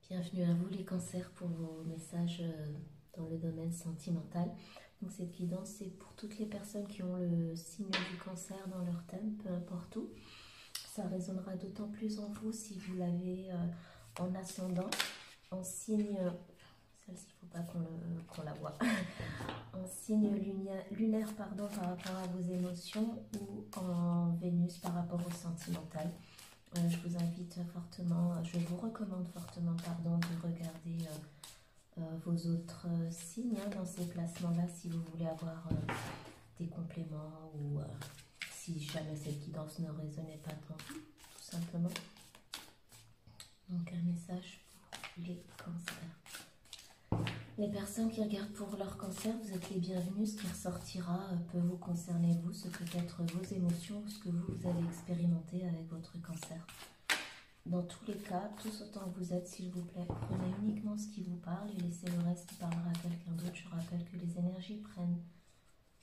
Bienvenue à vous les cancers pour vos messages dans le domaine sentimental. Donc cette guidance c'est pour toutes les personnes qui ont le signe du cancer dans leur thème, peu importe où. Ça résonnera d'autant plus en vous si vous l'avez en ascendant, en signe, celle-ci il ne faut pas qu'on la voit, en signe lunaire pardon, par rapport à vos émotions ou en Vénus par rapport au sentimental. Je vous invite fortement, je vous recommande fortement pardon, de regarder vos autres signes dans ces placements-là si vous voulez avoir des compléments ou si jamais cette guidance ne résonnait pas pour vous, tout simplement. Donc un message pour les cancers. Les personnes qui regardent pour leur cancer, vous êtes les bienvenus. Ce qui ressortira peut vous concerner vous, ce peut être vos émotions, ce que vous avez expérimenté avec votre cancer. Dans tous les cas, tous autant que vous êtes, s'il vous plaît, prenez uniquement ce qui vous parle et laissez le reste qui parlera à quelqu'un d'autre. Je rappelle que les énergies prennent,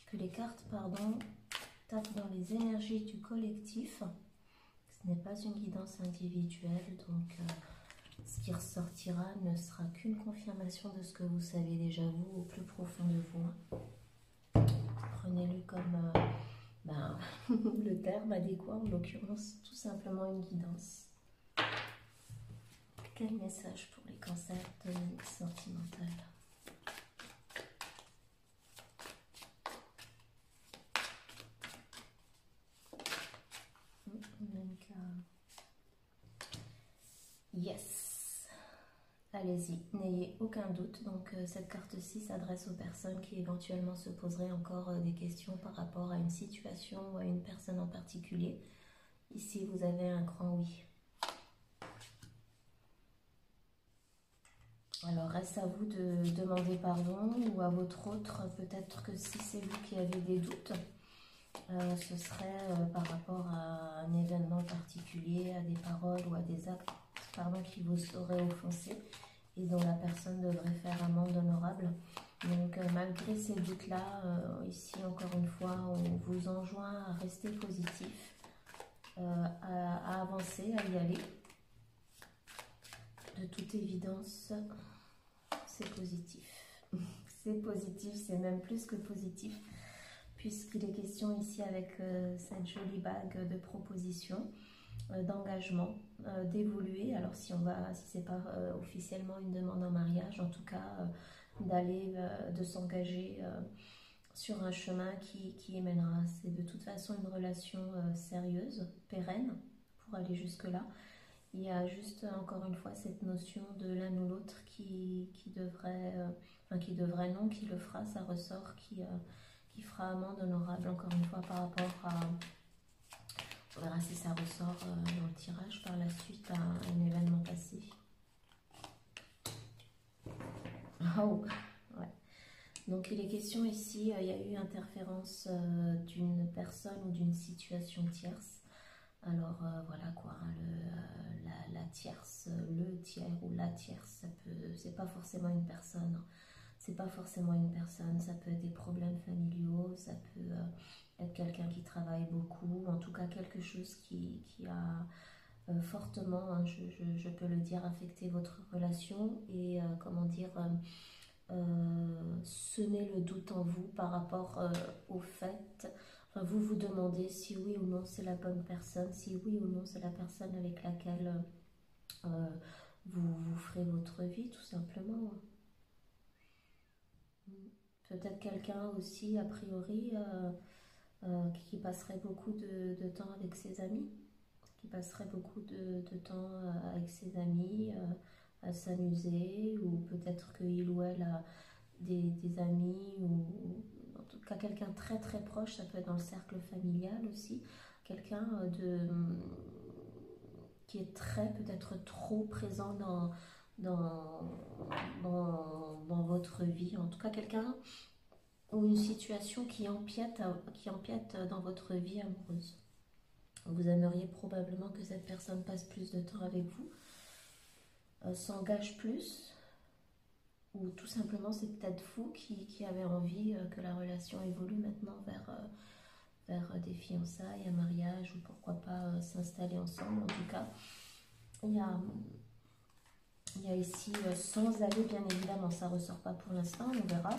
que les cartes, pardon, tapent dans les énergies du collectif. Ce n'est pas une guidance individuelle, donc ce qui ressortira ne sera qu'une confirmation de ce que vous savez déjà vous au plus profond de vous. Prenez-le comme le terme adéquat, en l'occurrence, tout simplement une guidance. Quel message pour les cancers de sentimental? Yes. Allez-y, n'ayez aucun doute. Donc cette carte-ci s'adresse aux personnes qui éventuellement se poseraient encore des questions par rapport à une situation ou à une personne en particulier. Ici, vous avez un grand oui. Alors, reste à vous de demander pardon ou à votre autre. Peut-être que si c'est vous qui avez des doutes, ce serait par rapport à un événement particulier, à des paroles ou à des actes qui vous auraient offensé et dont la personne devrait faire amende honorable. Donc, malgré ces doutes-là, ici, encore une fois, on vous enjoint à rester positif, à avancer, à y aller. De toute évidence, c'est positif. C'est positif, c'est même plus que positif, puisqu'il est question ici avec cette jolie bague de proposition, d'engagement, d'évoluer. Alors si c'est pas officiellement une demande en mariage, en tout cas d'aller, de s'engager sur un chemin qui y mènera. C'est de toute façon une relation sérieuse, pérenne, pour aller jusque-là. Il y a juste, encore une fois, cette notion de l'un ou l'autre qui le fera, ça ressort, qui fera amende honorable, encore une fois, par rapport à, on verra si ça ressort dans le tirage par la suite à un événement passé. Oh, ouais. Donc il est question ici, il y a eu interférence d'une personne ou d'une situation tierce. Alors voilà quoi, la tierce, le tiers ou la tierce, c'est pas forcément une personne, c'est pas forcément une personne, ça peut être des problèmes familiaux, ça peut être quelqu'un qui travaille beaucoup, en tout cas quelque chose qui a fortement, hein, je peux le dire, affecté votre relation et semer le doute en vous par rapport au fait. Enfin, vous vous demandez si oui ou non c'est la bonne personne, si oui ou non c'est la personne avec laquelle vous ferez votre vie, tout simplement. Peut-être quelqu'un aussi, a priori, qui passerait beaucoup de temps avec ses amis, qui passerait beaucoup de temps avec ses amis, à s'amuser, ou peut-être qu'il ou elle a des amis ou en tout cas quelqu'un très très proche, ça peut être dans le cercle familial aussi, quelqu'un qui est peut-être trop présent dans votre vie, en tout cas quelqu'un ou une situation qui empiète dans votre vie amoureuse. Vous aimeriez probablement que cette personne passe plus de temps avec vous, s'engage plus, ou tout simplement c'est peut-être vous qui avez envie que la relation évolue maintenant vers des fiançailles, un mariage, ou pourquoi pas s'installer ensemble. En tout cas, il y a Il y a ici sans aller, bien évidemment, ça ne ressort pas pour l'instant, on verra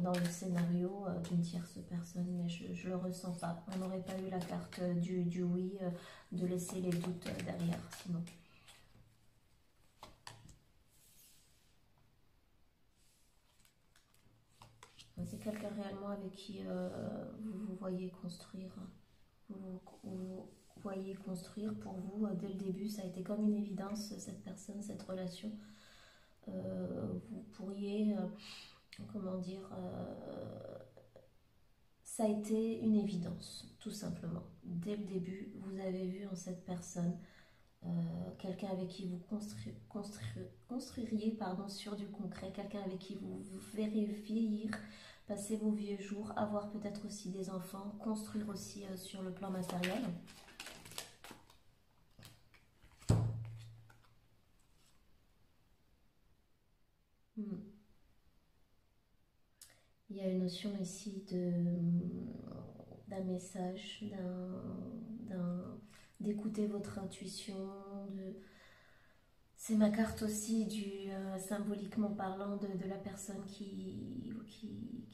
dans le scénario d'une tierce personne, mais je ne le ressens pas. On n'aurait pas eu la carte du oui, de laisser les doutes derrière, sinon. C'est quelqu'un réellement avec qui vous vous voyez construire, vous voyez construire pour vous dès le début. Ça a été comme une évidence, cette personne, cette relation. Vous pourriez, comment dire, ça a été une évidence, tout simplement. Dès le début, vous avez vu en cette personne quelqu'un avec qui vous construiriez pardon, sur du concret, quelqu'un avec qui vous verrez vieillir, passer vos vieux jours, avoir peut-être aussi des enfants, construire aussi sur le plan matériel. Il y a une notion ici d'un message, d'écouter votre intuition. C'est ma carte aussi symboliquement parlant de la personne qui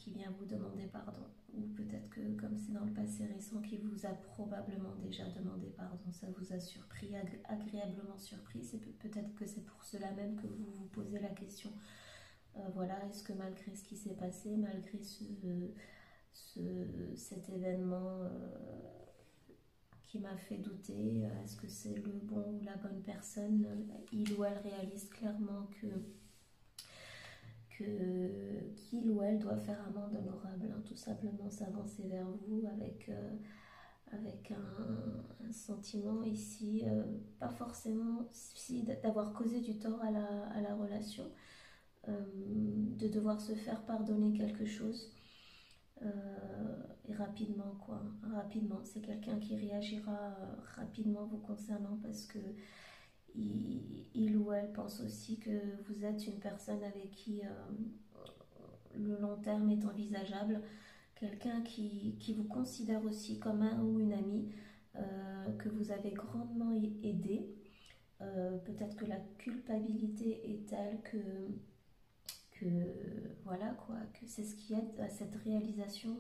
vient vous demander pardon. Ou peut-être que comme c'est dans le passé récent, qui vous a probablement déjà demandé pardon. Ça vous a surpris, agréablement surpris. Peut-être que c'est pour cela même que vous vous posez la question. Voilà, est-ce que malgré ce qui s'est passé, malgré cet événement qui m'a fait douter, est-ce que c'est le bon ou la bonne personne? Il ou elle réalise clairement qu'il ou elle doit faire amende honorable, hein, tout simplement s'avancer vers vous avec un sentiment ici, pas forcément si d'avoir causé du tort à la relation, de devoir se faire pardonner quelque chose, et rapidement quoi, rapidement. C'est quelqu'un qui réagira rapidement vous concernant parce que il ou elle pense aussi que vous êtes une personne avec qui le long terme est envisageable, quelqu'un qui vous considère aussi comme un ou une amie, que vous avez grandement aidé. Peut-être que la culpabilité est telle que voilà quoi, que c'est ce qui aide à cette réalisation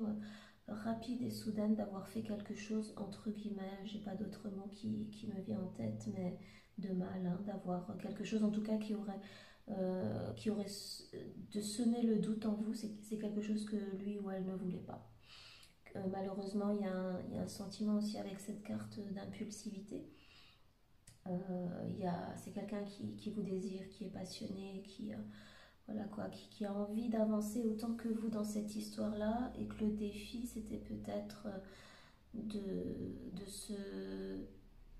rapide et soudaine d'avoir fait quelque chose, entre guillemets, j'ai pas d'autre mot qui me vient en tête, mais de mal, hein, d'avoir quelque chose en tout cas qui aurait de semer le doute en vous. C'est quelque chose que lui ou elle ne voulait pas. Malheureusement, il y a un sentiment aussi avec cette carte d'impulsivité. C'est quelqu'un qui vous désire, qui est passionné, voilà quoi, qui a envie d'avancer autant que vous dans cette histoire-là, et que le défi, c'était peut-être de se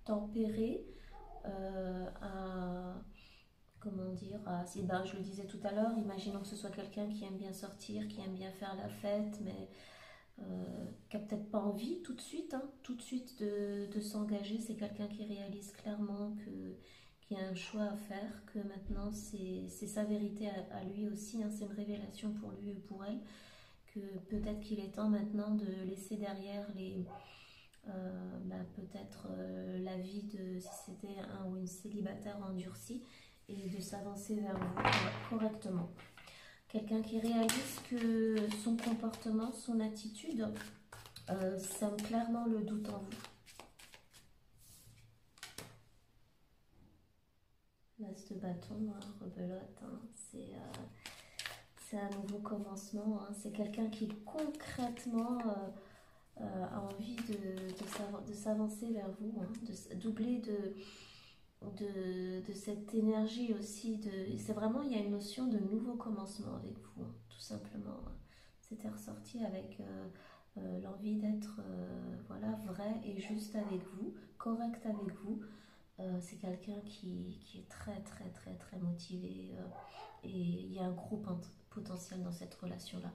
tempérer comment dire, je le disais tout à l'heure, imaginons que ce soit quelqu'un qui aime bien sortir, qui aime bien faire la fête, mais qui n'a peut-être pas envie tout de suite, hein, de s'engager. C'est quelqu'un qui réalise clairement qu'il y a un choix à faire, que maintenant c'est sa vérité à lui aussi, hein, c'est une révélation pour lui et pour elle, que peut-être qu'il est temps maintenant de laisser derrière peut-être la vie de, si c'était un ou une célibataire endurcie, et de s'avancer vers vous correctement. Quelqu'un qui réalise que son comportement, son attitude sème clairement le doute en vous. L'as de bâton, hein, rebelote, hein, c'est un nouveau commencement, hein, c'est quelqu'un qui concrètement a envie de s'avancer vers vous, hein, de doubler de cette énergie aussi. C'est vraiment, il y a une notion de nouveau commencement avec vous, hein, tout simplement. C'était ressorti avec l'envie d'être voilà, vrai et juste avec vous, correct avec vous. C'est quelqu'un qui est très très très très motivé, et il y a un gros potentiel dans cette relation-là.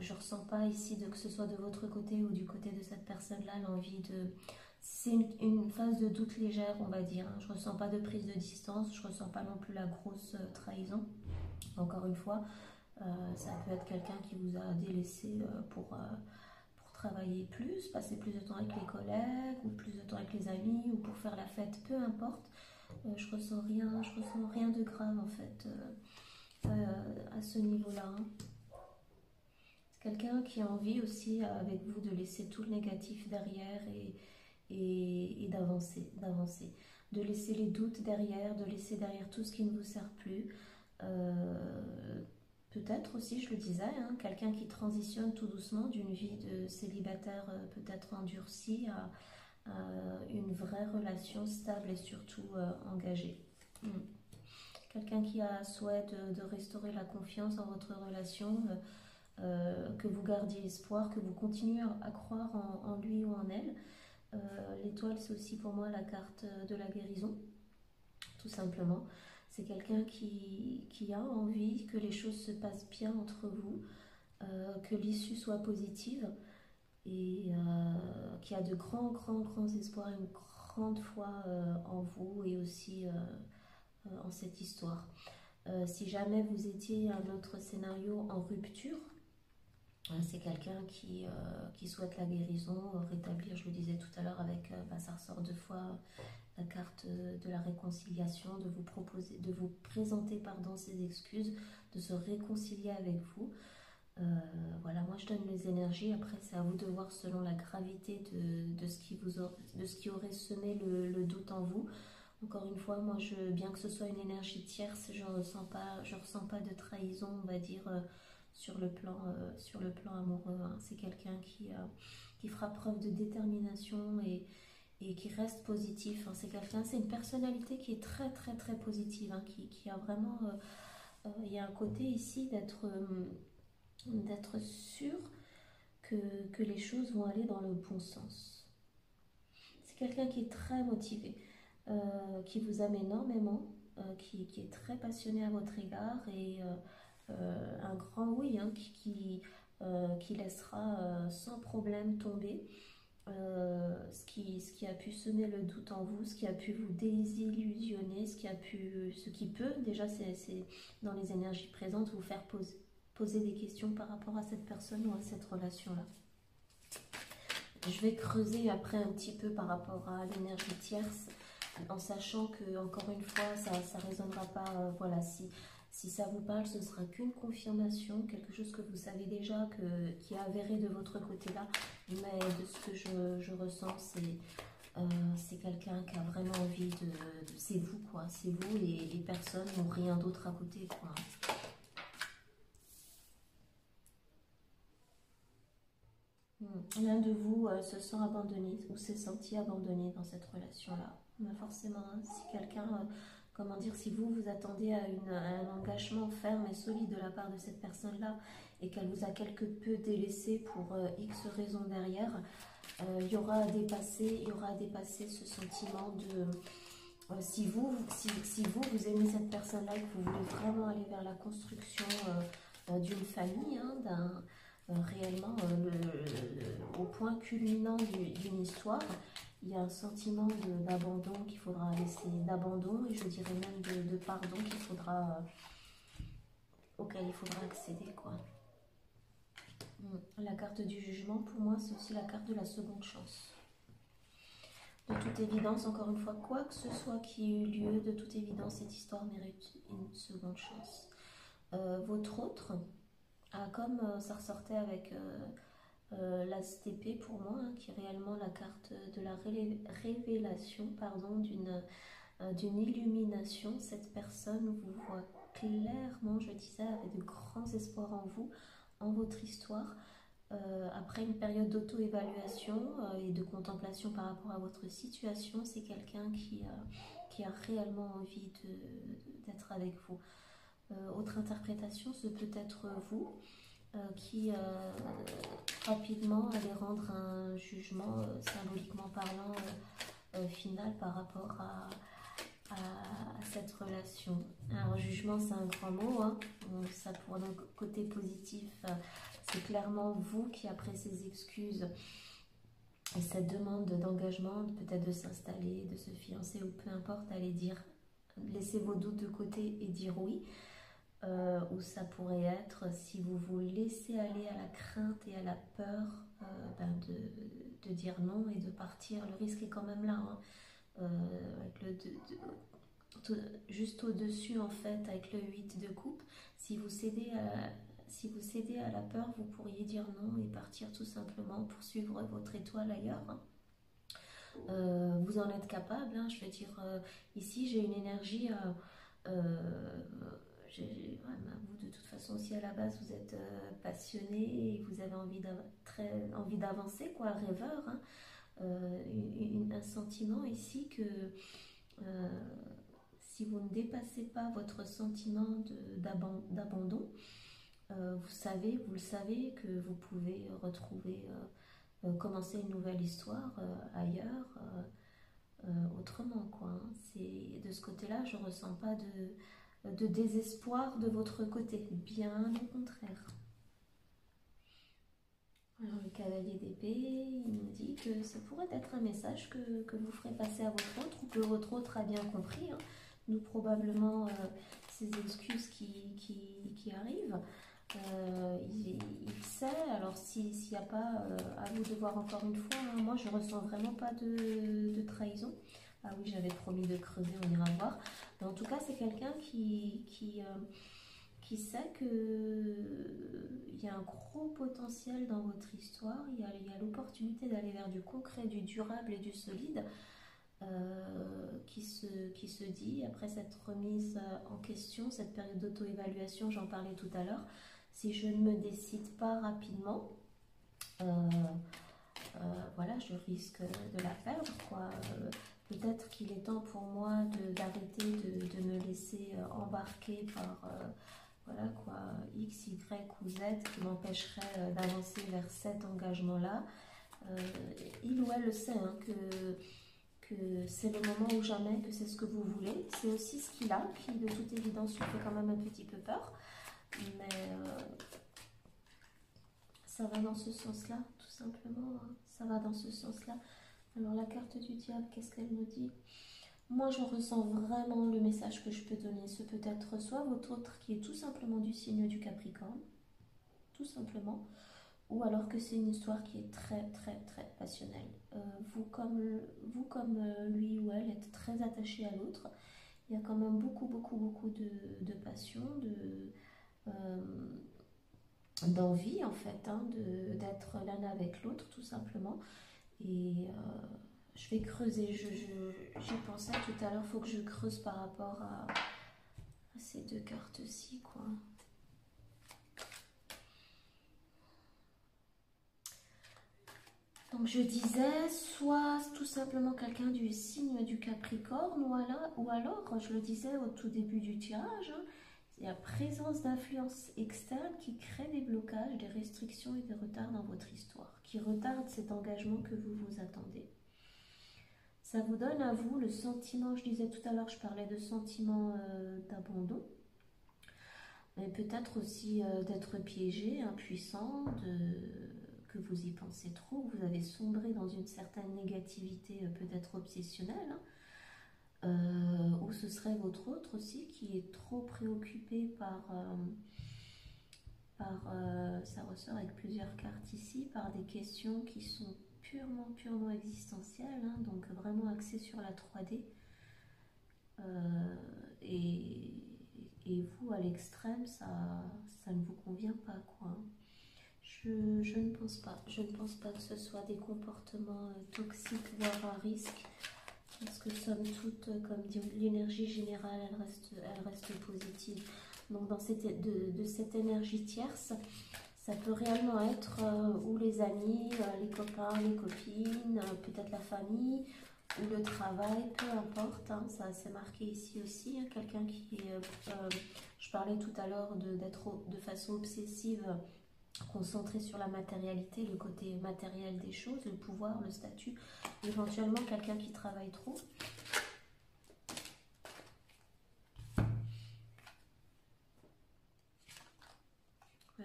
Je ne ressens pas ici, que ce soit de votre côté ou du côté de cette personne-là, l'envie de... C'est une phase de doute légère, on va dire. Je ne ressens pas de prise de distance, je ne ressens pas non plus la grosse trahison. Encore une fois, ça peut être quelqu'un qui vous a délaissé pour travailler plus, passer plus de temps avec les collègues, ou plus de temps avec les amis, ou pour faire la fête, peu importe. Je ressens rien de grave en fait à ce niveau-là. Hein. C'est quelqu'un qui a envie aussi avec vous de laisser tout le négatif derrière et d'avancer, de laisser les doutes derrière, de laisser derrière tout ce qui ne vous sert plus. Peut-être aussi, je le disais, hein, quelqu'un qui transitionne tout doucement d'une vie de célibataire peut-être endurcie à une vraie relation stable et surtout engagée. Quelqu'un qui a souhait de restaurer la confiance en votre relation, que vous gardiez espoir, que vous continuez à croire en lui ou en elle. L'étoile, c'est aussi pour moi la carte de la guérison, tout simplement. C'est quelqu'un qui a envie que les choses se passent bien entre vous, que l'issue soit positive et qui a de grands espoirs, une grande foi en vous et aussi en cette histoire. Si jamais vous étiez un autre scénario en rupture, c'est quelqu'un qui souhaite la guérison, rétablir, je le disais tout à l'heure, avec, ça ressort deux fois la carte de la réconciliation, de vous présenter ses excuses, de se réconcilier avec vous. Voilà, moi je donne les énergies, après c'est à vous de voir selon la gravité de ce qui aurait semé le doute en vous. Encore une fois, moi bien que ce soit une énergie tierce, je ressens pas de trahison, on va dire, sur le plan amoureux. Hein. C'est quelqu'un qui fera preuve de détermination et qui reste positif. Hein. C'est une personnalité qui est très positive, hein, qui a vraiment, il y a un côté ici d'être sûr que les choses vont aller dans le bon sens. C'est quelqu'un qui est très motivé, qui vous aime énormément, qui est très passionné à votre égard et un grand oui, hein, qui laissera sans problème tomber ce qui a pu semer le doute en vous, ce qui a pu vous désillusionner, ce qui peut, déjà c'est dans les énergies présentes, vous faire poser des questions par rapport à cette personne ou à cette relation-là. Je vais creuser après un petit peu par rapport à l'énergie tierce, en sachant que, encore une fois, ça ne résonnera pas, voilà, si ça vous parle, ce sera qu'une confirmation, quelque chose que vous savez déjà, qui est avéré de votre côté-là, mais de ce que je ressens, c'est quelqu'un qui a vraiment envie c'est vous, quoi, c'est vous, les personnes n'ont rien d'autre à côté, quoi. L'un de vous se sent abandonné ou s'est senti abandonné dans cette relation-là. Mais forcément, hein, si quelqu'un, comment dire, si vous attendez à un engagement ferme et solide de la part de cette personne-là et qu'elle vous a quelque peu délaissé pour X raisons derrière, il y aura à dépasser ce sentiment de... si vous aimez cette personne-là et que vous voulez vraiment aller vers la construction d'une famille, hein, réellement au point culminant d'une histoire, il y a un sentiment d'abandon qu'il faudra laisser, d'abandon et je dirais même de pardon auquel il faudra accéder, quoi. La carte du jugement, pour moi, c'est aussi la carte de la seconde chance. De toute évidence, encore une fois, quoi que ce soit qui ait eu lieu, de toute évidence, cette histoire mérite une seconde chance. Votre autre, comme ça ressortait avec l'ASTP pour moi, hein, qui est réellement la carte de la révélation, pardon, d'une illumination, cette personne vous voit clairement, je disais, avec de grands espoirs en vous, en votre histoire. Après une période d'auto-évaluation et de contemplation par rapport à votre situation, c'est quelqu'un qui a réellement envie d'être avec vous. Autre interprétation, ce peut être vous qui rapidement allez rendre un jugement, symboliquement parlant, final par rapport à cette relation. Alors, jugement, c'est un grand mot, hein. Ça, pour le côté positif, c'est clairement vous qui, après ces excuses et cette demande d'engagement, peut-être de s'installer, de se fiancer ou peu importe, allez dire, laissez vos doutes de côté et dire oui. Ou ça pourrait être, si vous vous laissez aller à la crainte et à la peur, de dire non et de partir. Le risque est quand même là, hein. juste au-dessus en fait avec le 8 de coupe. Si vous cédez à la peur, vous pourriez dire non et partir tout simplement pour suivre votre étoile ailleurs. Vous en êtes capable, hein, je veux dire, ici j'ai une énergie, vous de toute façon aussi à la base vous êtes passionné et vous avez envie d'avancer, quoi, rêveur, hein, un sentiment ici que si vous ne dépassez pas votre sentiment d'abandon, vous le savez que vous pouvez retrouver, commencer une nouvelle histoire ailleurs, autrement, quoi, hein. C'est, de ce côté-là, je ne ressens pas de désespoir de votre côté, bien au contraire. Alors le cavalier d'épée, il nous dit que ça pourrait être un message que vous ferez passer à votre autre, ou que votre autre a bien compris, hein. Nous probablement ces excuses qui arrivent. Il sait, alors s'il n'y a pas, à vous de voir encore une fois, hein, moi je ressens vraiment pas de trahison. Ah oui, j'avais promis de creuser, on ira voir. Mais en tout cas, c'est quelqu'un qui sait qu'il y a un gros potentiel dans votre histoire, il y a l'opportunité d'aller vers du concret, du durable et du solide, qui se dit, après cette remise en question, cette période d'auto-évaluation, j'en parlais tout à l'heure, si je ne me décide pas rapidement, voilà, je risque de la perdre, quoi. Peut-être qu'il est temps pour moi d'arrêter de me laisser embarquer par voilà, quoi, X, Y ou Z qui m'empêcherait d'avancer vers cet engagement-là. Il ou elle le sait, hein, que c'est le moment ou jamais, que c'est ce que vous voulez. C'est aussi ce qu'il a, qui de toute évidence lui fait quand même un petit peu peur. Mais ça va dans ce sens-là, tout simplement, hein. Ça va dans ce sens-là. Alors la carte du diable, qu'est-ce qu'elle me dit? Moi, je ressens vraiment le message que je peux donner. Ce peut être soit votre autre qui est tout simplement du signe du Capricorne, tout simplement, ou alors que c'est une histoire qui est très, très, très passionnelle. Vous comme lui ou elle êtes très attaché à l'autre. Il y a quand même beaucoup, beaucoup, beaucoup de passion, d'envie, en fait, hein, d'être l'un avec l'autre, tout simplement. Et je vais creuser, j'y pensais tout à l'heure, il faut que je creuse par rapport à ces deux cartes-ci, quoi. Donc je disais, soit tout simplement quelqu'un du signe du Capricorne, ou alors, je le disais au tout début du tirage, hein, il y a présence d'influences externes qui créent des blocages, des restrictions et des retards dans votre histoire, qui retardent cet engagement que vous vous attendez. Ça vous donne à vous le sentiment, je disais tout à l'heure, je parlais de sentiment d'abandon, mais peut-être aussi d'être piégé, impuissant, que vous y pensez trop, vous avez sombré dans une certaine négativité peut-être obsessionnelle, hein, ou ce serait votre autre aussi qui est trop préoccupé ça ressort avec plusieurs cartes ici, par des questions qui sont purement existentielles, hein, donc vraiment axées sur la 3D, et vous à l'extrême, ça ne vous convient pas, quoi. Je ne pense pas. Je ne pense pas que ce soit des comportements toxiques, voire à risque. Parce que somme toute, comme dit l'énergie générale, elle reste positive. Donc dans de cette énergie tierce, ça peut réellement être ou les amis, les copains, les copines, peut-être la famille, ou le travail, peu importe, hein, ça c'est marqué ici aussi, hein, quelqu'un qui est, je parlais tout à l'heure d'être de façon obsessive, concentré sur la matérialité, le côté matériel des choses, le pouvoir, le statut, éventuellement quelqu'un qui travaille trop.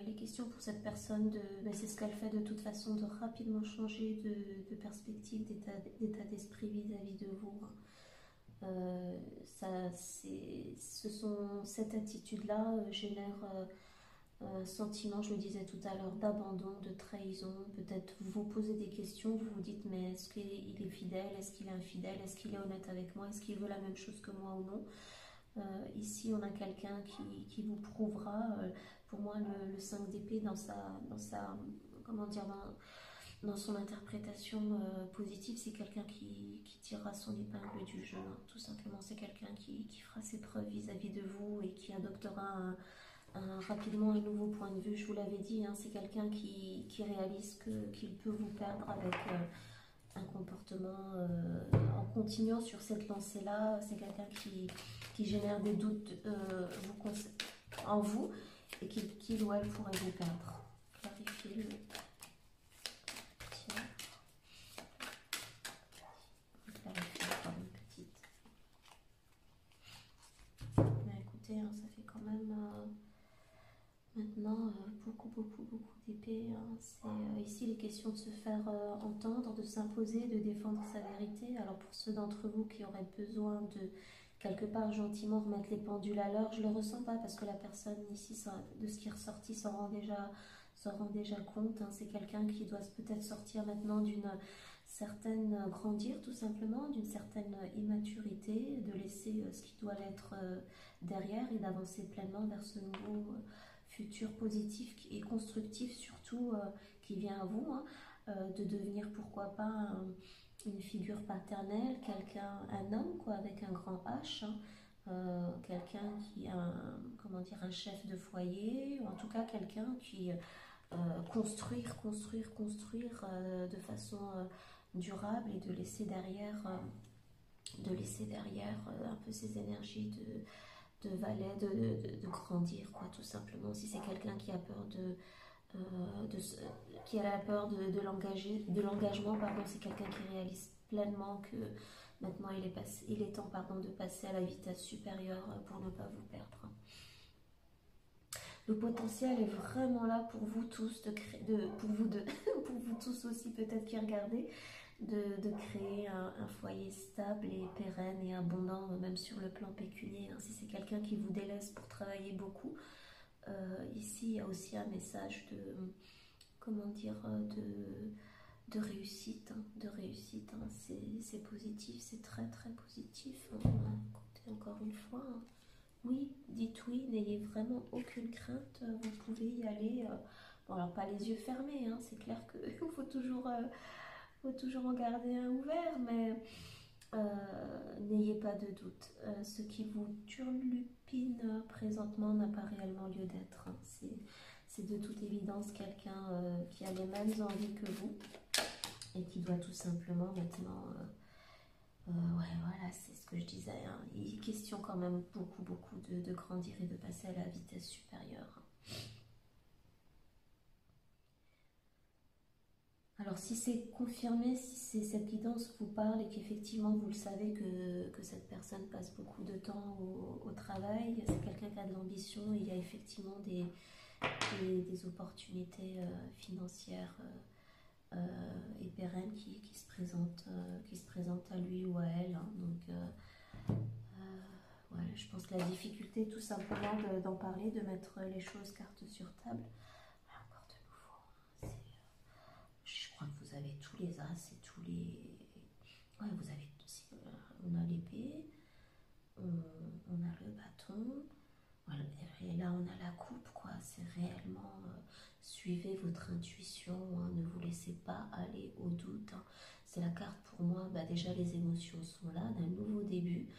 Les questions pour cette personne, ben c'est ce qu'elle fait de toute façon, de rapidement changer de perspective, d'état d'esprit vis-à-vis de vous. Cette attitude-là génère Sentiment, je le disais tout à l'heure, d'abandon, de trahison. Peut-être vous vous posez des questions, vous vous dites mais est-ce qu'il est fidèle, est-ce qu'il est infidèle, est-ce qu'il est honnête avec moi, est-ce qu'il veut la même chose que moi ou non. Ici on a quelqu'un qui vous prouvera. Pour moi le 5 d'épée dans sa comment dire, dans son interprétation positive, c'est quelqu'un qui tirera son épingle du jeu, hein. Tout simplement, c'est quelqu'un qui fera ses preuves vis-à-vis de vous et qui adoptera rapidement un nouveau point de vue. Je vous l'avais dit, hein, c'est quelqu'un qui réalise qu'il peut vous perdre avec un comportement en continuant sur cette lancée-là. C'est quelqu'un qui génère des doutes en vous et qui ou elle pourrait vous perdre. Clarifiez le. Hein, ça fait quand même maintenant beaucoup d'épées. Hein. Ici les questions de se faire entendre, de s'imposer, de défendre sa vérité. Alors pour ceux d'entre vous qui auraient besoin de quelque part gentiment remettre les pendules à l'heure, je ne le ressens pas parce que la personne ici, de ce qui est ressorti, s'en rend déjà compte. Hein. C'est quelqu'un qui doit peut-être sortir maintenant d'une certaine grandir tout simplement, d'une certaine immaturité, de laisser ce qui doit l'être derrière et d'avancer pleinement vers ce nouveau futur positif et constructif surtout qui vient à vous, hein, de devenir pourquoi pas une figure paternelle, un homme quoi, avec un grand H, hein, quelqu'un qui a un chef de foyer, ou en tout cas quelqu'un qui construire de façon durable et de laisser derrière un peu ces énergies de valet, de grandir quoi, tout simplement. Si c'est quelqu'un qui a peur qui a la peur de l'engagement, pardon, c'est quelqu'un qui réalise pleinement que maintenant il est temps de passer à la vitesse supérieure pour ne pas vous perdre. Le potentiel est vraiment là pour vous tous, pour vous tous aussi peut-être qui regardez, de créer un foyer stable et pérenne et abondant, même sur le plan pécunier. Hein. Si c'est quelqu'un qui vous délaisse pour travailler beaucoup, ici il y a aussi un message de réussite. Hein, hein. C'est positif, c'est très positif. Hein. Écoutez, encore une fois, hein. Oui, dites oui, n'ayez vraiment aucune crainte, vous pouvez y aller. Bon, alors pas les yeux fermés, hein, c'est clair qu'il faut toujours en garder un ouvert, mais n'ayez pas de doute. Ce qui vous turlupine présentement n'a pas réellement lieu d'être. Hein. C'est de toute évidence quelqu'un qui a les mêmes envies que vous et qui doit tout simplement maintenant... ouais, voilà, c'est ce que je disais. Hein. Il est question quand même beaucoup de grandir et de passer à la vitesse supérieure. Alors si c'est confirmé, si cette guidance vous parle et qu'effectivement vous le savez que cette personne passe beaucoup de temps au travail, c'est quelqu'un qui a de l'ambition, il y a effectivement des opportunités financières et pérennes qui se présentent à lui ou à elle. Hein. Donc ouais, je pense que la difficulté tout simplement d'en parler, de mettre les choses carte sur table. Encore de nouveau, je crois que vous avez tous les as et tous les... Ouais, vous avez... On a l'épée, on a le bâton, voilà, et là on a la coupe, quoi. C'est réellement... suivez votre intuition, hein, ne vous laissez pas aller au doute. Hein. C'est la carte pour moi, déjà les émotions sont là, d'un nouveau début.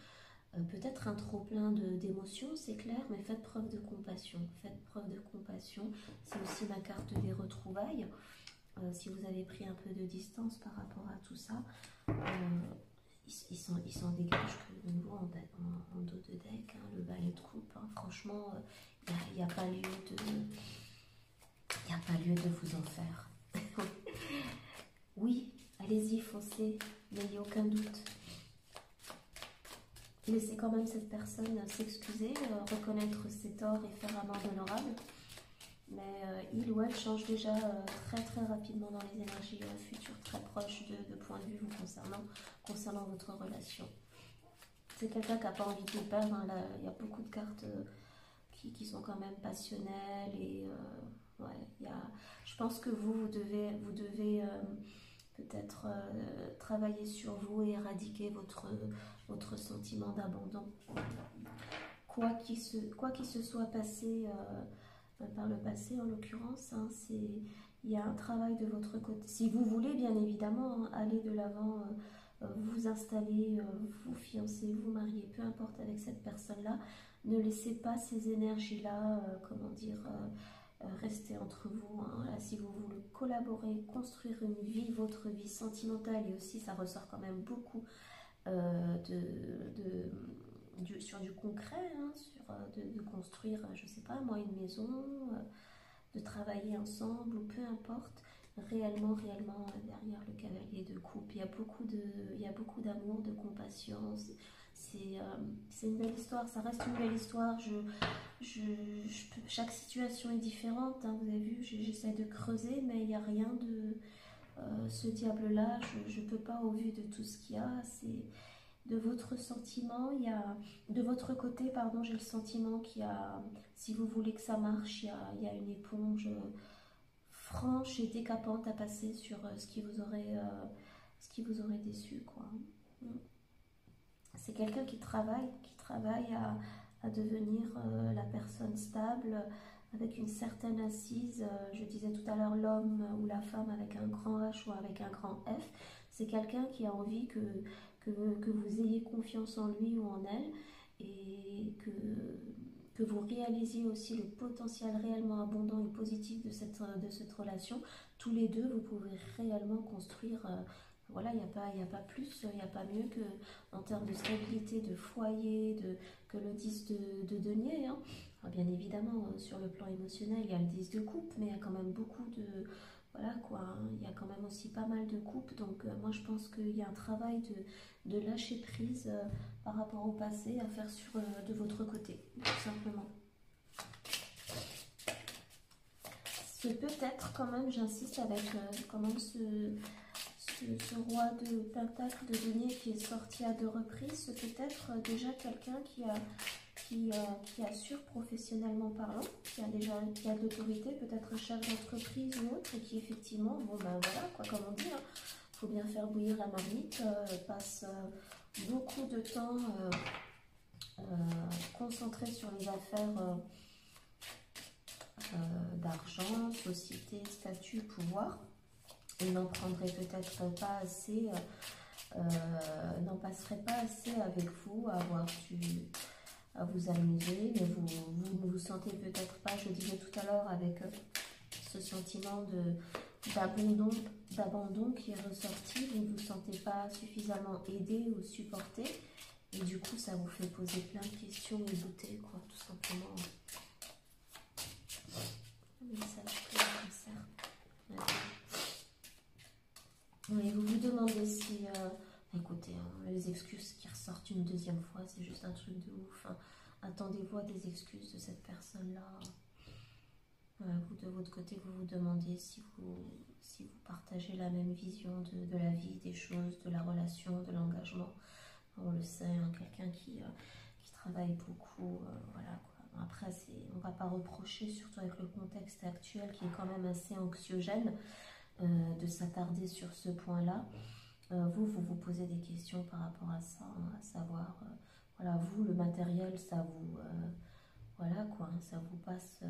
Peut-être un trop-plein d'émotions, c'est clair, mais faites preuve de compassion. Faites preuve de compassion. C'est aussi ma carte des retrouvailles. Si vous avez pris un peu de distance par rapport à tout ça, il s'en dégage de nouveau en dos de deck, hein, le balai de coupe. Hein, franchement, il n'y a pas lieu de vous en faire. Oui, allez-y, foncez, n'ayez aucun doute. Laissez quand même cette personne s'excuser, reconnaître ses torts et faire amende honorable. Mais il ou elle change déjà très rapidement dans les énergies futures, très proches de point de vue vous concernant votre relation. C'est quelqu'un qui n'a pas envie de vous perdre. Hein, là, il y a beaucoup de cartes qui sont quand même passionnels et ouais, je pense que vous devez peut-être travailler sur vous et éradiquer votre sentiment d'abandon. Quoi qu'il se soit passé par le passé en l'occurrence, hein, il y a un travail de votre côté. Si vous voulez bien évidemment aller de l'avant, vous installer, vous fiancer, vous marier, peu importe avec cette personne-là, ne laissez pas ces énergies-là, comment dire, rester entre vous. Hein. Là, si vous voulez collaborer, construire une vie, votre vie sentimentale, et aussi ça ressort quand même beaucoup sur du concret, hein, de construire, je sais pas moi, une maison, de travailler ensemble, ou peu importe, réellement derrière le cavalier de coupe, il y a beaucoup d'amour, de compassion. C'est une belle histoire, ça reste une belle histoire. Chaque situation est différente, hein, vous avez vu, j'essaie de creuser, mais il n'y a rien de... ce diable-là, je ne peux pas, au vu de tout ce qu'il y a, c'est... De votre sentiment, de votre côté, pardon, j'ai le sentiment qu'il y a, si vous voulez que ça marche, il y a une éponge franche et décapante à passer sur ce qui vous aurait déçu, quoi. C'est quelqu'un qui travaille à devenir la personne stable, avec une certaine assise. Je disais tout à l'heure, l'homme ou la femme avec un grand H ou avec un grand F, c'est quelqu'un qui a envie que vous ayez confiance en lui ou en elle, et que vous réalisiez aussi le potentiel réellement abondant et positif de cette relation. Tous les deux, vous pouvez réellement construire... voilà, il n'y a pas plus, il n'y a pas mieux que en termes de stabilité, de foyer, que le 10 de denier. Hein. Alors bien évidemment, sur le plan émotionnel, il y a le 10 de coupe, mais il y a quand même beaucoup de... Voilà quoi, hein, il y a quand même aussi pas mal de coupes. Donc moi je pense qu'il y a un travail de lâcher prise par rapport au passé à faire de votre côté, tout simplement. C'est peut-être quand même, j'insiste avec quand même ce roi de pentacle de denier qui est sorti à 2 reprises, c'est peut-être déjà quelqu'un qui assure professionnellement parlant, qui a de l'autorité, peut-être chef d'entreprise ou autre, et qui effectivement, bon ben voilà, quoi, comme on dit, hein, faut bien faire bouillir la marmite, passe beaucoup de temps concentré sur les affaires d'argent, société, statut, pouvoir. Il n'en prendrait peut-être pas assez, n'en passerait pas assez avec vous à vous amuser, mais vous ne vous sentez peut-être pas, je disais tout à l'heure, avec ce sentiment d'abandon qui est ressorti, vous ne vous sentez pas suffisamment aidé ou supporté, et du coup ça vous fait poser plein de questions et douter, quoi, tout simplement. Un message pour le cancer. Et vous vous demandez si... écoutez, hein, les excuses qui ressortent une deuxième fois, c'est juste un truc de ouf. Hein. Attendez-vous à des excuses de cette personne-là. Vous, de votre côté, vous vous demandez si vous partagez la même vision de la vie, des choses, de la relation, de l'engagement. On le sait, hein, quelqu'un qui travaille beaucoup, voilà, quoi. Après, on ne va pas reprocher, surtout avec le contexte actuel qui est quand même assez anxiogène, de s'attarder sur ce point-là. Vous vous posez des questions par rapport à ça, hein, à savoir, voilà, vous, le matériel, ça vous, voilà quoi, hein, ça vous passe,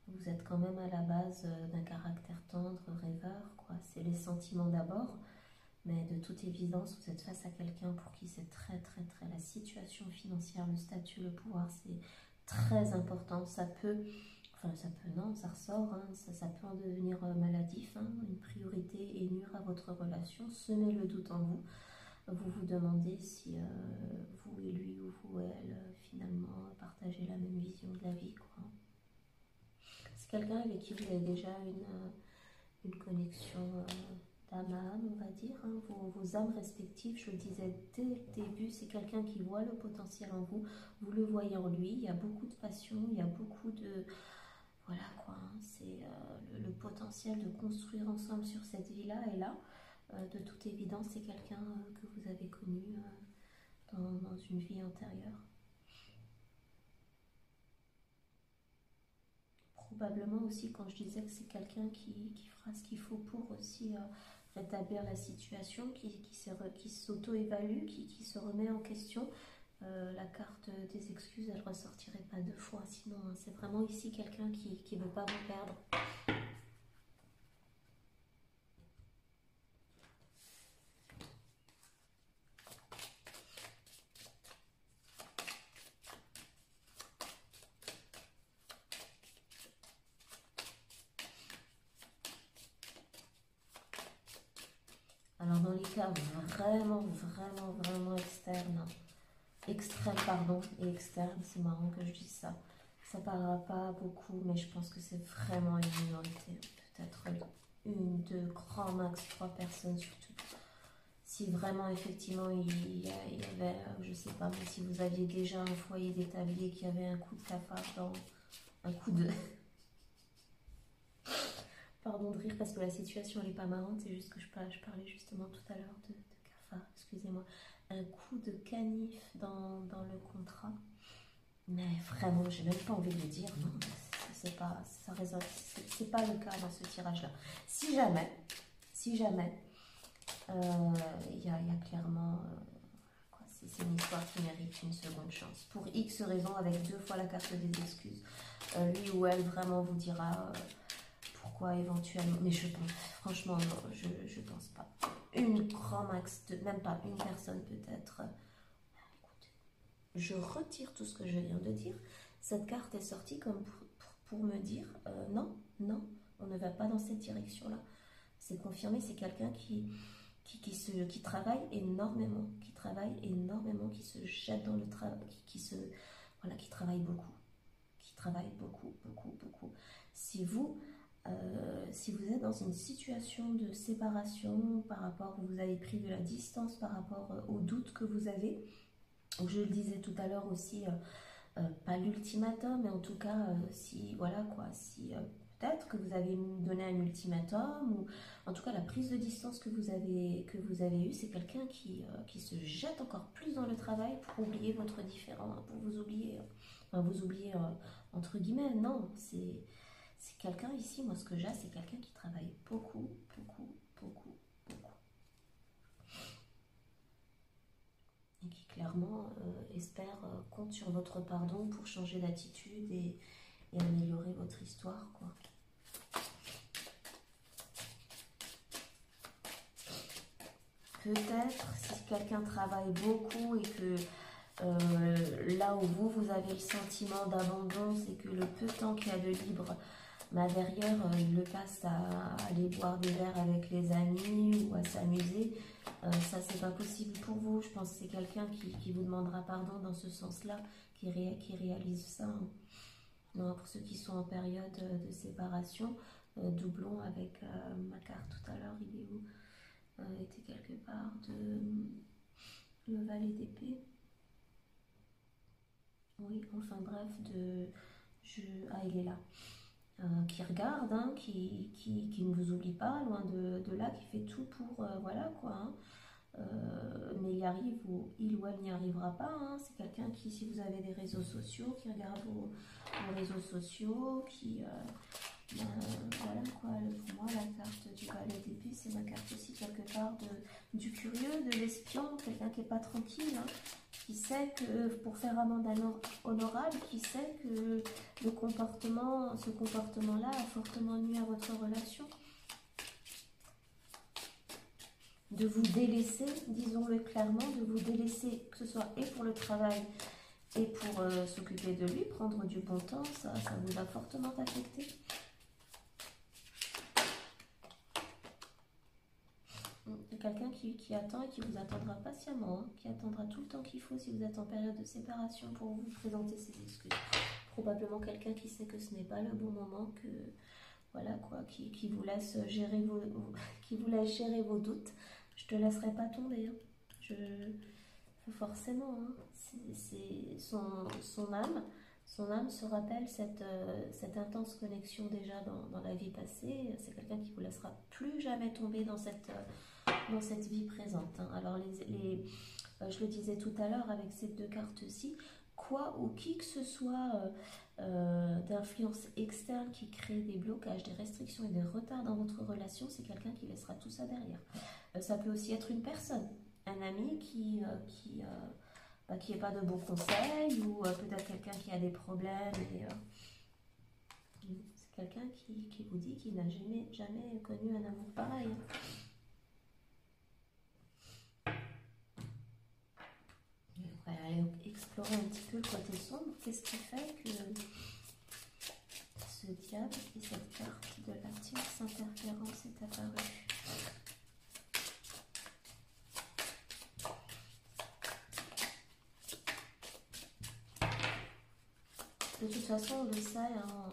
vous êtes quand même à la base d'un caractère tendre, rêveur, quoi, c'est les sentiments d'abord, mais de toute évidence, vous êtes face à quelqu'un pour qui c'est très, la situation financière, le statut, le pouvoir, c'est très important, ça peut, non, ça ressort, hein, ça peut en devenir maladif, hein, une priorité et nuire à votre relation, semez le doute en vous. Vous vous demandez si vous et lui ou vous et elle, finalement, partagez la même vision de la vie, quoi. C'est quelqu'un avec qui vous avez déjà une connexion d'âme à âme, on va dire, hein, vos âmes respectives, je le disais dès le début, c'est quelqu'un qui voit le potentiel en vous, vous le voyez en lui, il y a beaucoup de passion, il y a beaucoup de... Voilà quoi, hein, c'est le potentiel de construire ensemble sur cette vie-là est là. De toute évidence, c'est quelqu'un que vous avez connu dans une vie antérieure. probablement aussi, quand je disais que c'est quelqu'un qui fera ce qu'il faut pour aussi rétablir la situation, qui s'auto-évalue, qui se remet en question. La carte des excuses, elle ressortirait pas deux fois, sinon hein, c'est vraiment ici quelqu'un qui veut pas vous perdre. Alors dans les cas vraiment extrême pardon, et externe, c'est marrant que je dise ça. Ça parlera pas beaucoup, mais je pense que c'est vraiment une minorité. Peut-être une, deux, grand max, trois personnes surtout. Si vraiment effectivement il y avait, je sais pas, mais si vous aviez déjà un foyer d'établi et qu'il y avait un coup de cafard dans un coup de... Pardon de rire parce que la situation elle est pas marrante, c'est juste que je parlais justement tout à l'heure de cafard, excusez-moi. Un coup de canif dans le contrat. Mais vraiment, j'ai même pas envie de le dire, non, c'est pas, ça résonne, c'est pas le cas dans ce tirage-là. Si jamais, il y a clairement, c'est une histoire qui mérite une seconde chance. Pour X raisons, avec deux fois la carte des excuses, lui ou elle vraiment vous dira pourquoi éventuellement, mais je pense, franchement, non, je pense pas. Une grand max, même pas une personne peut-être. Je retire tout ce que je viens de dire. Cette carte est sortie comme pour me dire non, on ne va pas dans cette direction-là. C'est confirmé, c'est quelqu'un qui travaille énormément, qui se jette dans le travail, voilà, qui travaille beaucoup, beaucoup. Si vous êtes dans une situation de séparation par rapport, vous avez pris de la distance par rapport aux doutes que vous avez, je le disais tout à l'heure aussi, pas l'ultimatum, mais en tout cas, si peut-être que vous avez donné un ultimatum, ou en tout cas la prise de distance que vous avez eue, c'est quelqu'un qui se jette encore plus dans le travail pour oublier votre différend, pour vous oublier, entre guillemets, non, c'est quelqu'un ici, moi ce que j'ai, c'est quelqu'un qui travaille beaucoup. Et qui clairement espère, compte sur votre pardon pour changer d'attitude et améliorer votre histoire, quoi. Peut-être si quelqu'un travaille beaucoup et que là où vous avez le sentiment d'abandon, c'est que le peu de temps qu'il y a de libre, bah derrière, il le passe à aller boire des verres avec les amis ou à s'amuser. Ça, c'est pas possible pour vous. Je pense que c'est quelqu'un qui vous demandera pardon dans ce sens-là, qui réalise ça. Hein. Non, pour ceux qui sont en période de séparation, doublon avec ma carte tout à l'heure, il est où était quelque part de le valet d'épée. Oui, enfin bref, il est là. Qui regarde, hein, qui ne vous oublie pas, loin de là, qui fait tout pour, voilà quoi. Hein. Mais il ou elle n'y arrivera pas. Hein. C'est quelqu'un qui, si vous avez des réseaux sociaux, qui regarde vos réseaux sociaux, voilà quoi. Pour moi, la carte du valet d'épée, c'est ma carte aussi quelque part du curieux, de l'espion, quelqu'un qui n'est pas tranquille. Hein. Qui sait que pour faire amende honorable, qui sait que ce comportement-là a fortement nuit à votre relation. De vous délaisser, disons-le clairement, de vous délaisser, que ce soit et pour le travail et pour s'occuper de lui, prendre du bon temps, ça vous a fortement affecté. Quelqu'un qui attend et qui vous attendra patiemment, hein, qui attendra tout le temps qu'il faut si vous êtes en période de séparation pour vous présenter ses excuses. Probablement quelqu'un qui sait que ce n'est pas le bon moment, que voilà quoi, qui vous laisse gérer gérer vos doutes. Je te laisserai pas tomber. Hein. Forcément, hein. C'est son âme se rappelle cette intense connexion déjà dans la vie passée. C'est quelqu'un qui vous laissera plus jamais tomber dans cette vie présente. Hein. Alors, je le disais tout à l'heure avec ces deux cartes-ci, quoi ou qui que ce soit d'influence externe qui crée des blocages, des restrictions et des retards dans votre relation, c'est quelqu'un qui laissera tout ça derrière. Ça peut aussi être une personne, un ami qui n'est pas de bons conseils, ou peut-être quelqu'un qui a des problèmes. C'est quelqu'un qui vous dit qu'il n'a jamais connu un amour pareil. On va aller explorer un petit peu le côté sombre. Qu'est-ce qui fait que ce diable et cette carte de la tierce interférence est apparue? De toute façon, on le sait, hein,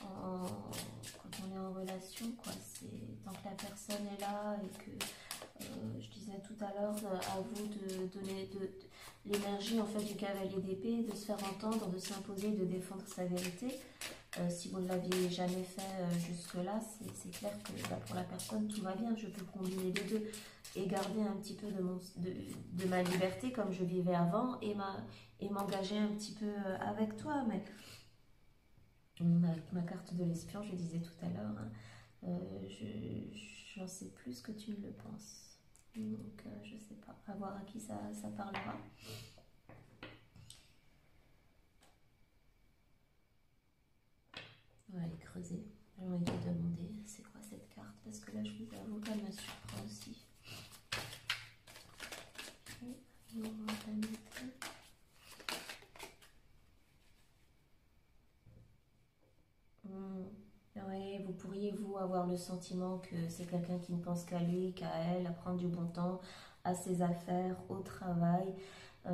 quand on est en relation, quoi, c'est tant que la personne est là et que, je disais tout à l'heure, à vous de donner de l'énergie en fait du cavalier d'épée, de se faire entendre, de s'imposer, de défendre sa vérité. Si vous ne l'aviez jamais fait jusque-là, c'est clair que pour la personne, tout va bien. Je peux combiner les deux et garder un petit peu de ma liberté comme je vivais avant et m'engager un petit peu avec toi. Mais avec ma carte de l'espion, je disais tout à l'heure, hein, j'en sais plus que tu ne le penses. Donc, je sais pas. À voir à qui ça parlera. On va aller creuser. J'ai envie de demander c'est quoi cette carte, parce que là, je vous avoue qu'elle me surprend aussi. Et on va la mettre. Oui, vous pourriez, vous, avoir le sentiment que c'est quelqu'un qui ne pense qu'à lui, qu'à elle, à prendre du bon temps, à ses affaires, au travail.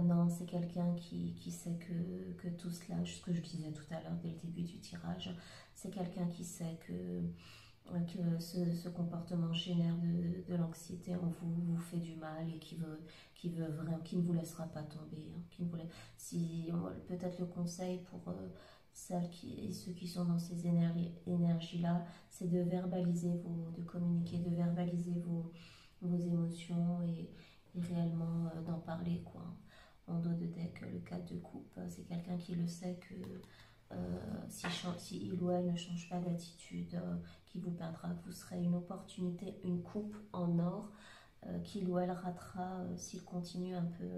Non, c'est quelqu'un qui sait que tout cela, ce que je disais tout à l'heure dès le début du tirage, c'est quelqu'un qui sait que ce comportement génère de l'anxiété en vous, vous fait du mal et qui veut vraiment, qui ne vous laissera pas tomber. Hein, si peut-être le conseil pour celles et ceux qui sont dans ces énergies-là, c'est de verbaliser de communiquer, de verbaliser vos émotions et réellement d'en parler, quoi. En dos de deck, le 4 de coupe, c'est quelqu'un qui le sait que si il ou elle ne change pas d'attitude, qui vous perdra, que vous serez une opportunité, une coupe en or, qu'il ou elle ratera s'il continue un peu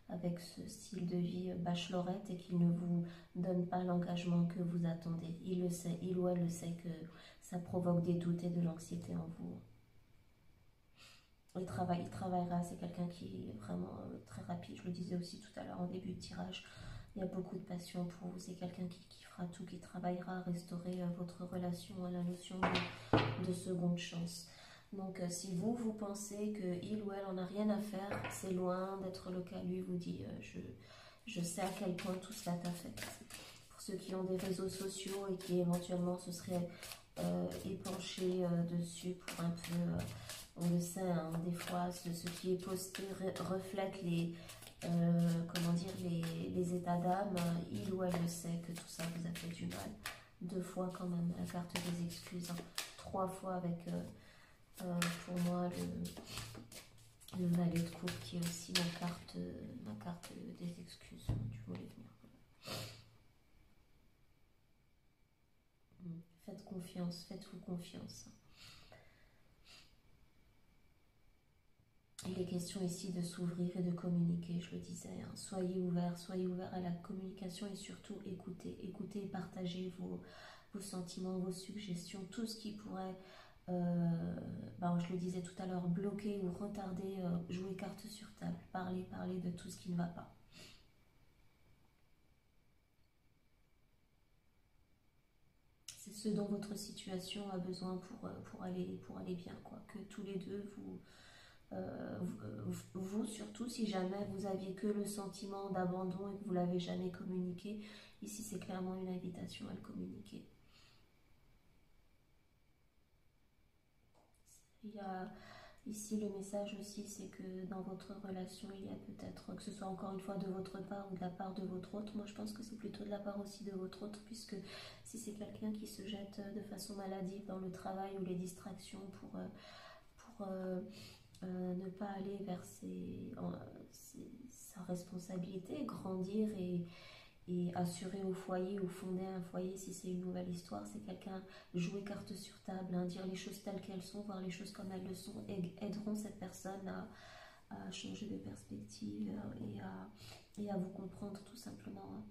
avec ce style de vie bachelorette et qu'il ne vous donne pas l'engagement que vous attendez. Il le sait, il ou elle le sait que ça provoque des doutes et de l'anxiété en vous. Il travaillera, c'est quelqu'un qui est vraiment très rapide, je le disais aussi tout à l'heure en début de tirage. Il y a beaucoup de passion pour vous, c'est quelqu'un qui fera tout, qui travaillera à restaurer votre relation, à la notion de seconde chance. Donc si vous pensez qu'il ou elle en a rien à faire, c'est loin d'être le cas. Lui vous dit je sais à quel point tout cela t'affecte. Pour ceux qui ont des réseaux sociaux et qui éventuellement se seraient épanchés dessus pour un peu, on le sait, hein, des fois ce qui est posté reflète les états d'âme. Il ou elle le sait que tout ça vous a fait du mal. 2 fois quand même la carte des excuses, hein. 3 fois avec pour moi le valet de coupe qui est aussi ma carte des excuses. Tu voulais venir. Faites confiance, faites-vous confiance. Il est question ici de s'ouvrir et de communiquer, je le disais. Hein. Soyez ouverts à la communication et surtout écoutez. Écoutez et partagez vos sentiments, vos suggestions, tout ce qui pourrait, je le disais tout à l'heure, bloquer ou retarder, jouer carte sur table. Parlez de tout ce qui ne va pas. C'est ce dont votre situation a besoin pour aller bien, quoi. Que tous les deux vous surtout, si jamais vous aviez que le sentiment d'abandon et que vous l'avez jamais communiqué, ici c'est clairement une invitation à le communiquer. Il y a ici le message aussi, c'est que dans votre relation, il y a peut-être, que ce soit encore une fois de votre part ou de la part de votre autre, moi je pense que c'est plutôt de la part aussi de votre autre, puisque si c'est quelqu'un qui se jette de façon maladive dans le travail ou les distractions pour ne pas aller vers sa responsabilité, grandir et assurer au foyer ou fonder un foyer si c'est une nouvelle histoire. C'est quelqu'un, jouer carte sur table, hein, dire les choses telles qu'elles sont, voir les choses comme elles le sont, aideront cette personne à changer de perspective et à vous comprendre tout simplement, hein.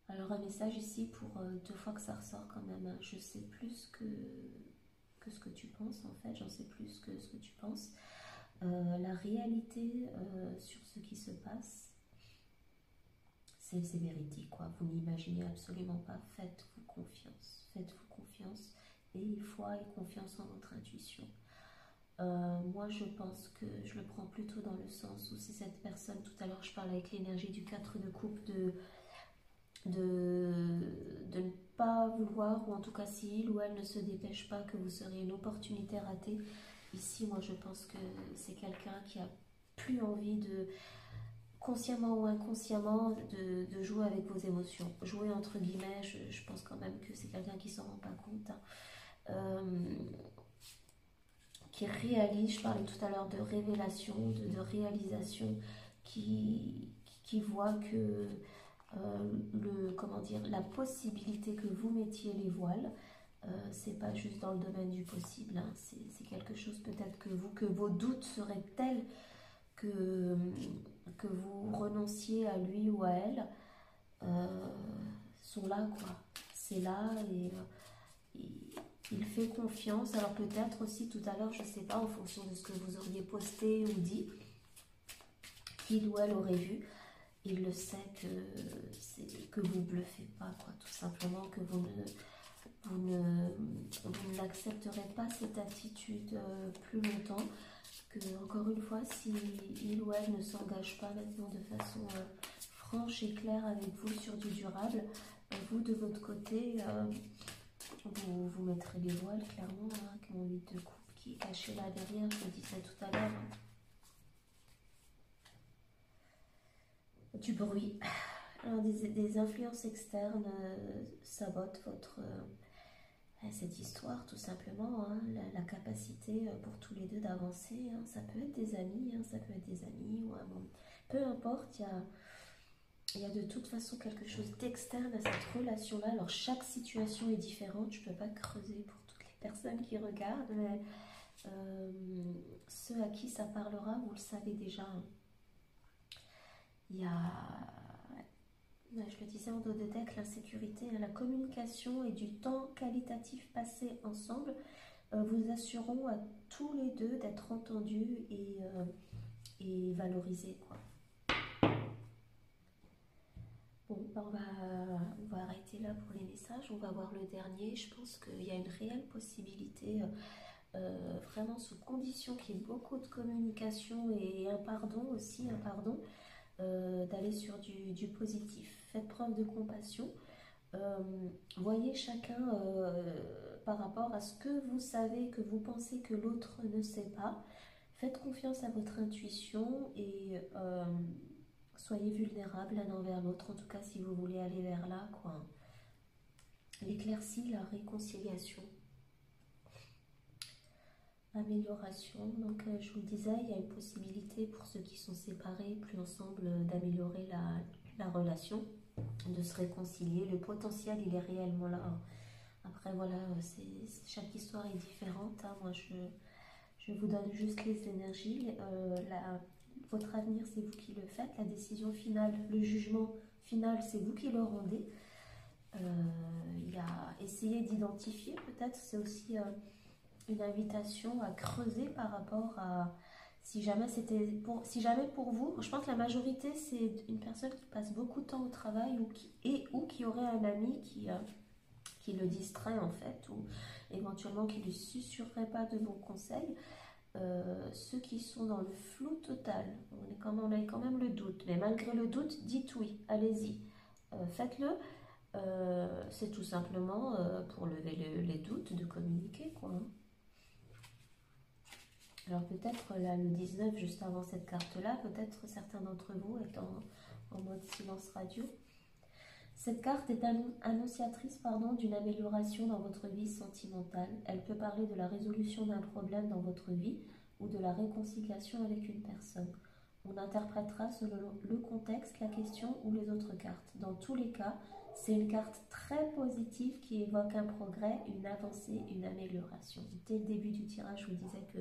Alors un message ici pour 2 fois que ça ressort quand même, hein. Je sais plus que ce que tu penses en fait, j'en sais plus que ce que tu penses. La réalité sur ce qui se passe, c'est véridique, quoi. Vous n'imaginez absolument pas, faites-vous confiance, et foi et confiance en votre intuition. Moi je pense que je le prends plutôt dans le sens où c'est cette personne, tout à l'heure je parlais avec l'énergie du 4 de coupe, de ne pas vouloir, ou en tout cas si il ou elle ne se dépêche pas, que vous seriez une opportunité ratée. Ici moi je pense que c'est quelqu'un qui a plus envie de, consciemment ou inconsciemment, de jouer avec vos émotions. Jouer entre guillemets, je pense quand même que c'est quelqu'un qui s'en rend pas compte, hein. Qui réalise, je parlais tout à l'heure de révélation, de réalisation, qui voit que comment dire, la possibilité que vous mettiez les voiles, c'est pas juste dans le domaine du possible, hein. C'est quelque chose peut-être que vos doutes seraient tels que vous renonciez à lui ou à elle, sont là, quoi. C'est là et il fait confiance. Alors peut-être aussi tout à l'heure, je sais pas, en fonction de ce que vous auriez posté ou dit, qu'il ou elle aurait vu, il le sait que vous bluffez pas, quoi, tout simplement, que vous n'accepterez pas cette attitude plus longtemps, que encore une fois, si il ou elle ne s'engage pas maintenant de façon franche et claire avec vous sur du durable, vous de votre côté, vous mettrez les voiles clairement, hein, avec mon 8 de coupe qui est caché là derrière, je le disais tout à l'heure, hein. Du bruit. Alors, des influences externes sabotent cette histoire, tout simplement, hein. La capacité pour tous les deux d'avancer, hein. Ça peut être des amis, hein, ça peut être des amis, ou peu importe, il y a de toute façon quelque chose d'externe à cette relation-là. Alors chaque situation est différente, je ne peux pas creuser pour toutes les personnes qui regardent, mais ceux à qui ça parlera, vous le savez déjà, hein. Il y a, je le disais en dos de deck, l'insécurité, la communication et du temps qualitatif passé ensemble vous assureront à tous les deux d'être entendus et valorisés, quoi. Bon, ben on va arrêter là pour les messages, on va voir le dernier. Je pense qu'il y a une réelle possibilité, vraiment sous condition qu'il y ait beaucoup de communication et un pardon aussi, d'aller sur du positif. Faites preuve de compassion. Voyez chacun par rapport à ce que vous savez, que vous pensez que l'autre ne sait pas. Faites confiance à votre intuition et soyez vulnérables l'un envers l'autre, en tout cas si vous voulez aller vers là, quoi. L'éclaircie, la réconciliation. Amélioration, donc je vous le disais, il y a une possibilité pour ceux qui sont séparés, plus ensemble, d'améliorer la relation, de se réconcilier. Le potentiel, il est réellement là. Après, voilà, chaque histoire est différente, hein. Moi, je vous donne juste les énergies. Votre avenir, c'est vous qui le faites. La décision finale, le jugement final, c'est vous qui le rendez. Il y a essayer d'identifier, peut-être, c'est aussi une invitation à creuser par rapport à si jamais pour vous, je pense que la majorité c'est une personne qui passe beaucoup de temps au travail ou qui aurait un ami qui le distrait en fait, ou éventuellement qui ne lui susurrerait pas de bons conseils. Ceux qui sont dans le flou total, on a quand même le doute, mais malgré le doute, dites oui, allez-y, faites-le. C'est tout simplement pour lever les doutes, de communiquer, quoi, hein. Alors peut-être là le 19, juste avant cette carte-là, peut-être certains d'entre vous étant en mode silence radio. Cette carte est annonciatrice d'une amélioration dans votre vie sentimentale. Elle peut parler de la résolution d'un problème dans votre vie ou de la réconciliation avec une personne. On interprétera selon le contexte, la question ou les autres cartes. Dans tous les cas, c'est une carte très positive qui évoque un progrès, une avancée, une amélioration. Dès le début du tirage, je vous disais que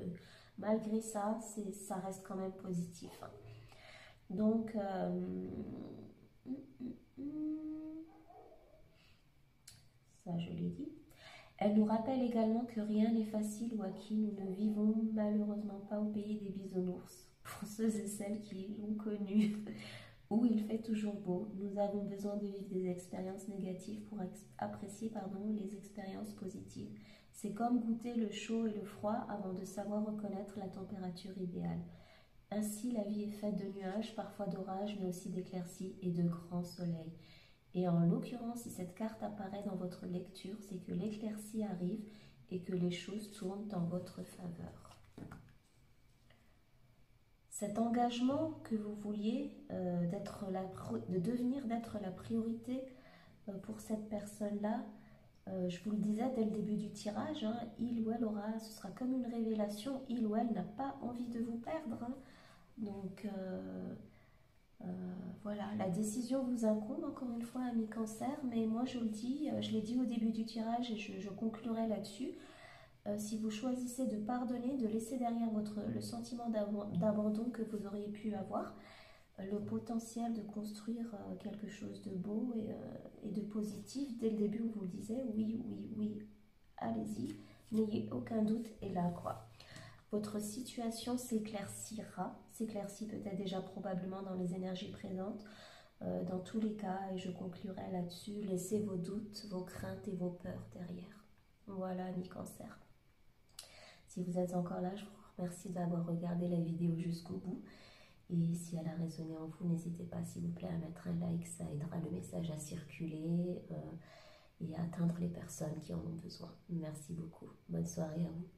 malgré ça, ça reste quand même positif. Donc, ça je l'ai dit. Elle nous rappelle également que rien n'est facile ou acquis. Nous ne vivons malheureusement pas au pays des bisounours. Pour ceux et celles qui l'ont connu, où il fait toujours beau, nous avons besoin de vivre des expériences négatives pour apprécier les expériences positives. C'est comme goûter le chaud et le froid avant de savoir reconnaître la température idéale. Ainsi, la vie est faite de nuages, parfois d'orages, mais aussi d'éclaircies et de grands soleils. Et en l'occurrence, si cette carte apparaît dans votre lecture, c'est que l'éclaircie arrive et que les choses tournent en votre faveur. Cet engagement que vous vouliez de devenir d'être la priorité pour cette personne-là, je vous le disais dès le début du tirage, il ou elle ce sera comme une révélation, il ou elle n'a pas envie de vous perdre. Donc voilà, la décision vous incombe encore une fois, ami Cancer, mais moi je le dis, je l'ai dit au début du tirage et je conclurai là-dessus. Si vous choisissez de pardonner, de laisser derrière le sentiment d'abandon que vous auriez pu avoir, le potentiel de construire quelque chose de beau et de positif, dès le début on vous le disait, oui, oui, oui, allez-y, n'ayez aucun doute, et là quoi. Votre situation s'éclaircira, s'éclaircit peut-être déjà probablement dans les énergies présentes, dans tous les cas, et je conclurai là-dessus, laissez vos doutes, vos craintes et vos peurs derrière. Voilà, ami Cancer. Si vous êtes encore là, je vous remercie d'avoir regardé la vidéo jusqu'au bout. Et si elle a résonné en vous, n'hésitez pas s'il vous plaît à mettre un like, ça aidera le message à circuler et à atteindre les personnes qui en ont besoin. Merci beaucoup. Bonne soirée à vous.